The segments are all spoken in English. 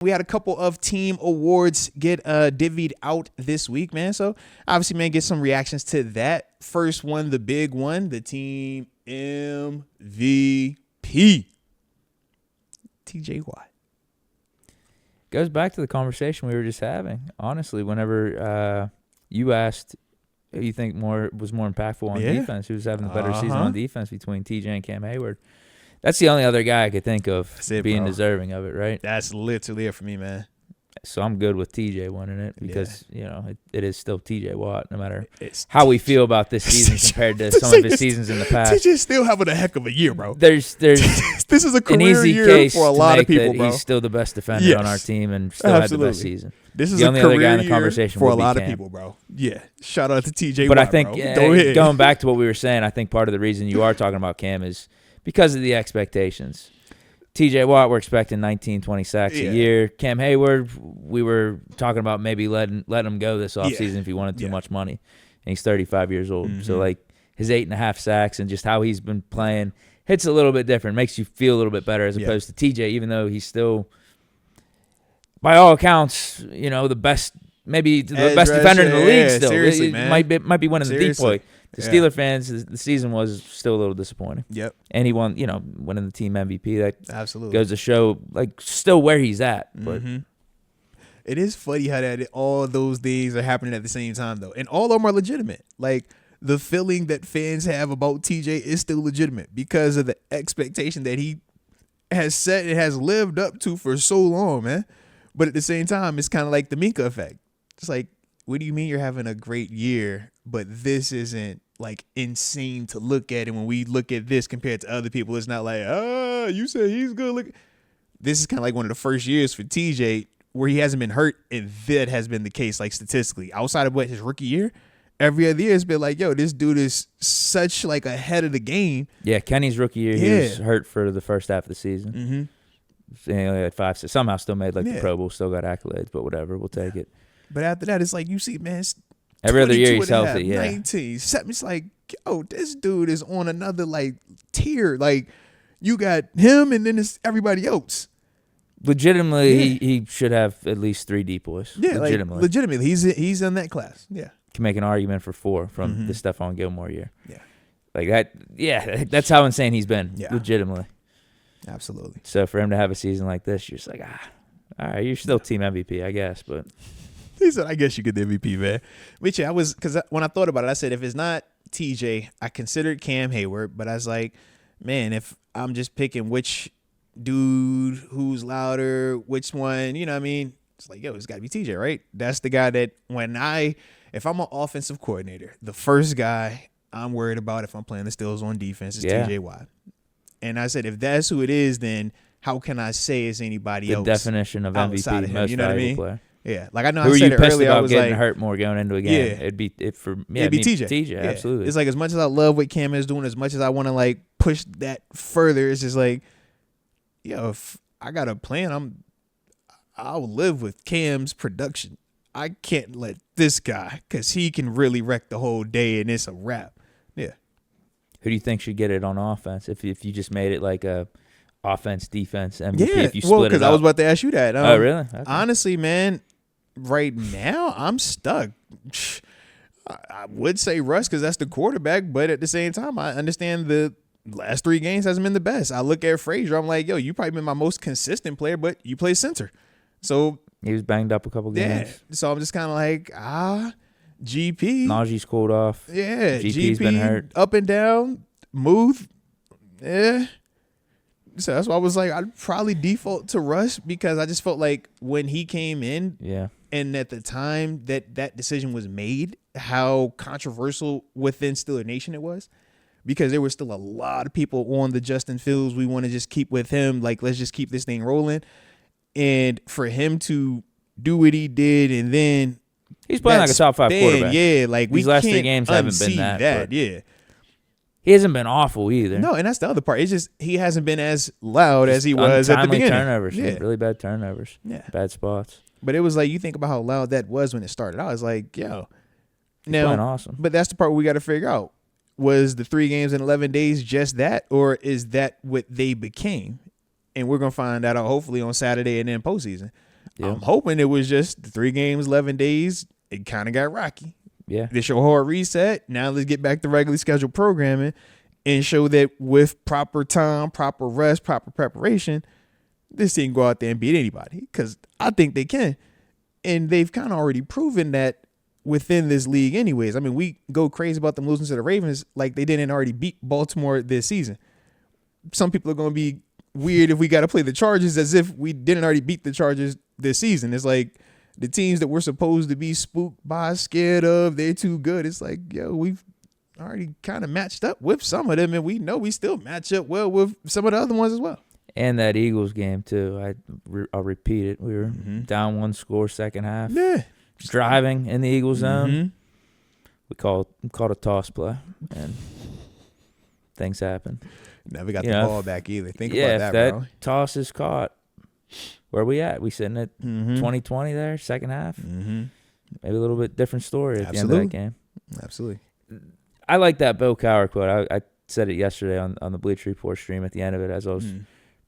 We had a couple of team awards get divvied out this week, man. So obviously, man, get some reactions to that. First one, the big one, the team MVP, TJ Watt. Goes back to the conversation we were just having. Honestly, whenever you asked who you think was more impactful on defense, who's having the better season on defense between TJ and Cam Hayward, that's the only other guy I could think of being deserving of it, right? That's literally it for me, man. So I'm good with TJ winning it because, it is still TJ Watt, no matter how we feel about this season compared to some of his seasons in the past. TJ's still having a heck of a year, bro. This is a career an easy year case for a lot of people, bro. He's still the best defender on our team and still had the best season. This is the only other guy career in the conversation for a lot Cam. of people, bro. Yeah. Shout out to TJ But Watt, I think going back to what we were saying, I think part of the reason you are talking about Cam is because of the expectations. TJ Watt, we're expecting 19, 20 sacks a year. Cam Hayward, we were talking about maybe letting him go this offseason if he wanted too much money. And he's 35 years old. So, like, his 8.5 sacks and just how he's been playing hits a little bit different, makes you feel a little bit better as opposed to TJ, even though he's still, by all accounts, the best, maybe the best defender in the league still. Seriously, man. Might be winning the decoy. The Yeah. Steeler fans, the season was still a little disappointing. Yep. And he won, winning the team MVP. That absolutely goes to show, like, still where he's at. But it is funny how that all those things are happening at the same time, though. And all of them are legitimate. Like, the feeling that fans have about TJ is still legitimate because of the expectation that he has set and has lived up to for so long, man. But at the same time, it's kind of like the Minka effect. It's like, what do you mean you're having a great year, but this isn't, like, insane to look at? And when we look at this compared to other people, it's not like, you said he's good. Look, this is kind of like one of the first years for TJ where he hasn't been hurt, and that has been the case, like, statistically. Outside of his rookie year, every other year it's been like, yo, this dude is such, like, ahead of the game. Yeah, Kenny's rookie year, he was hurt for the first half of the season. So he only had 5, 6. Somehow still made, like, the Pro Bowl, still got accolades, but whatever, we'll take it. But after that, it's like, you see, man, every other year he's healthy, 19. It's like, yo, this dude is on another, like, tier. Like, you got him and then it's everybody else. Legitimately, he should have at least 3 decoys. Yeah, legitimately. He's in that class. Yeah. Can make an argument for 4 from the Stephon Gilmore year. Yeah. Like that, that's how insane he's been, legitimately. Absolutely. So for him to have a season like this, you're just like, all right, you're still team MVP, I guess, but... He said, I guess you get the MVP, man. Which because when I thought about it, I said, if it's not TJ, I considered Cam Hayward, but I was like, man, if I'm just picking which dude, who's louder, which one, you know what I mean? It's like, yo, it's got to be TJ, right? That's the guy that if I'm an offensive coordinator, the first guy I'm worried about if I'm playing the Steelers on defense is TJ Watt. And I said, if that's who it is, then how can I say it's anybody else? The definition of MVP, most valuable player. Yeah, like I know Who I said it earlier. I was getting like, hurt more going into a game. Yeah, it'd be TJ. TJ, absolutely. It's like as much as I love what Cam is doing, as much as I want to like push that further, it's just like, yo, if I got a plan, I'll live with Cam's production. I can't let this guy, because he can really wreck the whole day and it's a wrap. Yeah. Who do you think should get it on offense if you just made it like a offense, defense, MVP? If you split it up? Because I was about to ask you that. Oh, really? Okay. Honestly, man, right now I'm stuck. I would say Russ because that's the quarterback, but at the same time, I understand the last 3 games hasn't been the best. I look at Frazier, I'm like, yo, you probably been my most consistent player, but you play center. So he was banged up a couple games. Yeah. So I'm just kind of like, GP. Najee's cooled off. Yeah. GP's been hurt. Up and down, move. Yeah. So that's why I was like, I'd probably default to Russ because I just felt like when he came in, and at the time that decision was made, how controversial within Steeler Nation it was, because there was still a lot of people on the Justin Fields. We want to just keep with him. Like, let's just keep this thing rolling. And for him to do what he did, and then he's playing like a top 5 quarterback. Yeah, like these last 3 games haven't been that. Yeah. He hasn't been awful either. No, and that's the other part. It's just he hasn't been as loud as he was at the beginning. Turnovers, really bad turnovers, bad spots. But it was like, you think about how loud that was when it started. I was like, yo, he's playing awesome. But that's the part we got to figure out. Was the 3 games in 11 days just that, or is that what they became? And we're gonna find out hopefully on Saturday and then postseason. Yeah. I'm hoping it was just 3 games, 11 days. It kind of got rocky. Yeah. They show a hard reset. Now let's get back to regularly scheduled programming and show that with proper time, proper rest, proper preparation, this team can go out there and beat anybody, because I think they can. And they've kind of already proven that within this league anyways. I mean, we go crazy about them losing to the Ravens like they didn't already beat Baltimore this season. Some people are going to be weird if we got to play the Chargers as if we didn't already beat the Chargers this season. It's like the teams that we're supposed to be spooked by, scared of, they're too good. It's like, yo, we've already kind of matched up with some of them, and we know we still match up well with some of the other ones as well. And that Eagles game, too. I'll repeat it. We were down 1 score second half. Yeah. Driving in the Eagles zone. We called a toss play, and things happen. Never got the ball back either. Think about that, if bro. Toss is caught, where we at? We sitting at 2020 there, second half. Maybe a little bit different story at the end of that game. Absolutely. I like that Bill Cowher quote. I said it yesterday on the Bleacher Report stream at the end of it as I was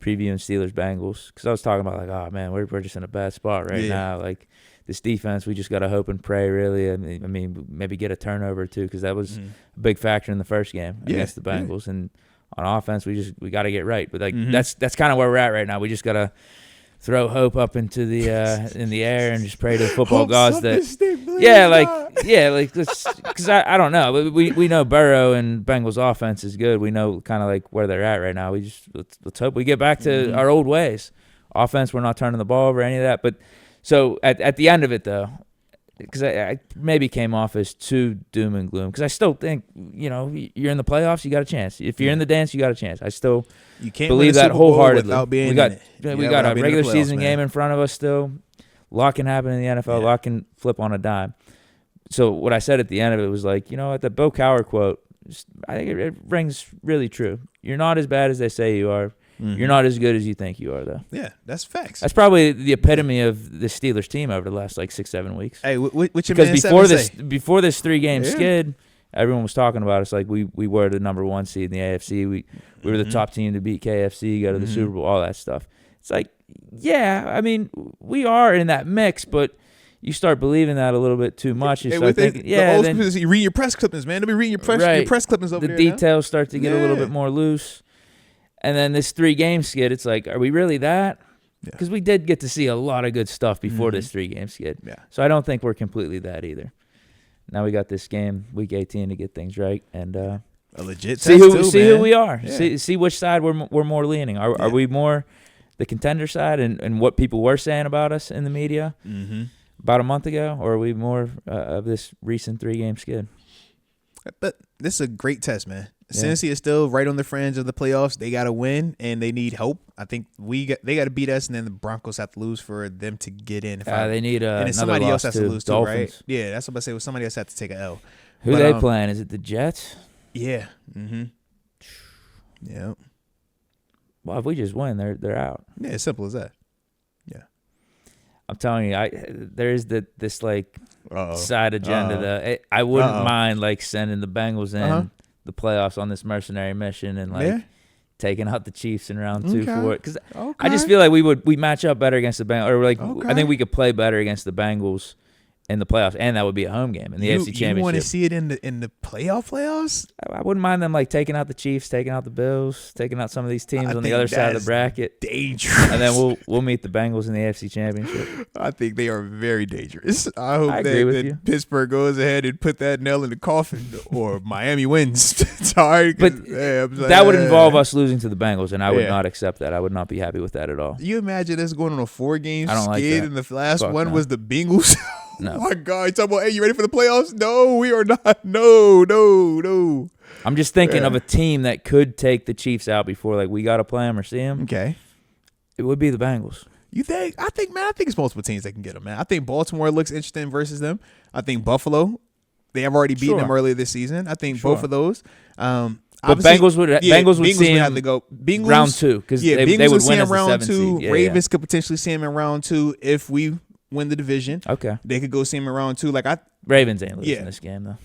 previewing Steelers-Bengals, because I was talking about, like, oh, man, we're just in a bad spot right now. Like, this defense, we just got to hope and pray, really. I mean, maybe get a turnover, too, because that was a big factor in the first game against the Bengals. And on offense, we got to get right. But, like, that's kind of where we're at right now. We just got to throw hope up into the in the air and just pray to the football gods that because I don't know, we know Burrow and Bengals offense is good. We know kind of like where they're at right now. We just let's hope we get back to our old ways. Offense, we're not turning the ball over, any of that. But so at the end of it, though, because I maybe came off as too doom and gloom, because I still think, you're in the playoffs, you got a chance. If you're in the dance, you got a chance. I still believe that wholeheartedly. We got a regular season game in front of us still. A lot can happen in the NFL. A lot can flip on a dime. So what I said at the end of it was like, the Bill Cowher quote, I think it rings really true. You're not as bad as they say you are. You're not as good as you think you are, though. Yeah, that's facts. That's probably the epitome of the Steelers team over the last 6-7 weeks. Hey, what your because man before this 3-game skid, everyone was talking about us like we were the number 1 seed in the AFC. We were the top team to beat KFC, go to the Super Bowl, all that stuff. It's like, I mean, we are in that mix, but you start believing that a little bit too much. You start thinking, you read your press clippings, man. They'll be reading your press clippings over there. The details start to get a little bit more loose. And then this 3-game skid, it's like, are we really that? Because we did get to see a lot of good stuff before this 3-game skid. Yeah. So I don't think we're completely that either. Now we got this game, Week 18, to get things right, and a legit see who we are. Yeah. See which side we're more leaning. Are we more the contender side and what people were saying about us in the media about a month ago, or are we more of this recent 3-game skid? But this is a great test, man. Cincy is still right on the fringe of the playoffs. They got to win, and they need hope. I think they got to beat us, and then the Broncos have to lose for them to get in. They need and then somebody else has to lose Dolphins. Too, right? Yeah, that's what I say. Somebody else has to take an L. Who they playing? Is it the Jets? Yeah. Yeah. Well, if we just win, they're out. Yeah, as simple as that. Yeah. I'm telling you, there is this side agenda. I wouldn't mind sending the Bengals in the playoffs on this mercenary mission and taking out the Chiefs in round 2 for it, because I just feel like we match up better against the Bengals, or I think we could play better against the Bengals in the playoffs, and that would be a home game in the AFC Championship. You want to see it in the playoffs? I wouldn't mind them taking out the Chiefs, taking out the Bills, taking out some of these teams on the other side of the bracket. Dangerous. And then we'll meet the Bengals in the AFC Championship. I think they are very dangerous. I hope that Pittsburgh goes ahead and put that nail in the coffin, or Miami wins. Sorry, but that would involve us losing to the Bengals, and I would not accept that. I would not be happy with that at all. You imagine us going on a 4-game skid, and the last one was the Bengals? No. Oh my God! You talking about, hey, you ready for the playoffs? No, we are not. No. I'm just thinking of a team that could take the Chiefs out before we got to play them or see them. Okay. It would be the Bengals. You think? I think it's multiple teams that can get them, man. I think Baltimore looks interesting versus them. I think Buffalo, they have already beaten them earlier this season. I think both of those. But Bengals would see have to go. Bengals, round 2 because they would win as the 7th seed. Yeah, Ravens could potentially see them in round 2 if we win the division. Okay. They could go see him in round 2. Ravens ain't losing this game, though.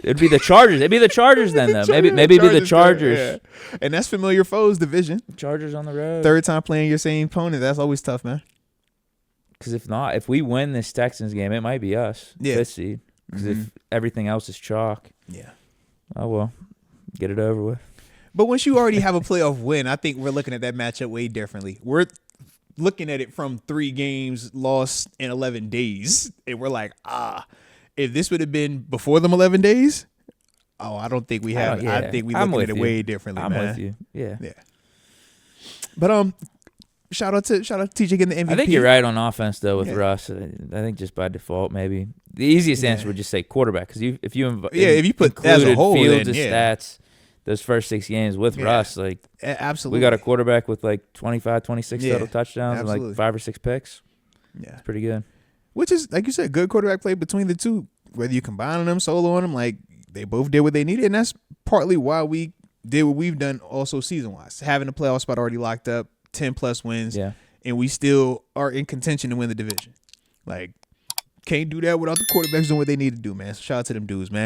It'd be the Chargers. It'd be the Chargers then, though. Maybe it'd be the Chargers. Yeah. And that's familiar foes division. Chargers on the road. Third time playing your same opponent. That's always tough, man. Because if we win this Texans game, it might be us. Yeah. Fifth seed. Because if everything else is chalk. Yeah. Oh, well. Get it over with. But once you already have a playoff win, I think we're looking at that matchup way differently. We're looking at it from 3 games lost in 11 days. And we're like, if this would have been before them 11 days, I don't think we have. I think we're looking at it way differently, I'm man. with you. Yeah. But shout out to TJ getting the MVP. I think you're right on offense though with Russ. I think just by default maybe the easiest answer would just say quarterback because if you put as a whole Fields' stats those first 6 games with Russ, like absolutely, we got a quarterback with like 25, 26 total touchdowns and like 5 or 6 picks. Yeah, it's pretty good. Which is, like you said, good quarterback play between the two. Whether you combine them, solo on them, like they both did what they needed, and that's partly why we did what we've done also season wise, having a playoff spot already locked up, 10+ wins, and we still are in contention to win the division. Like, can't do that without the quarterbacks doing what they need to do, man. So shout out to them dudes, man.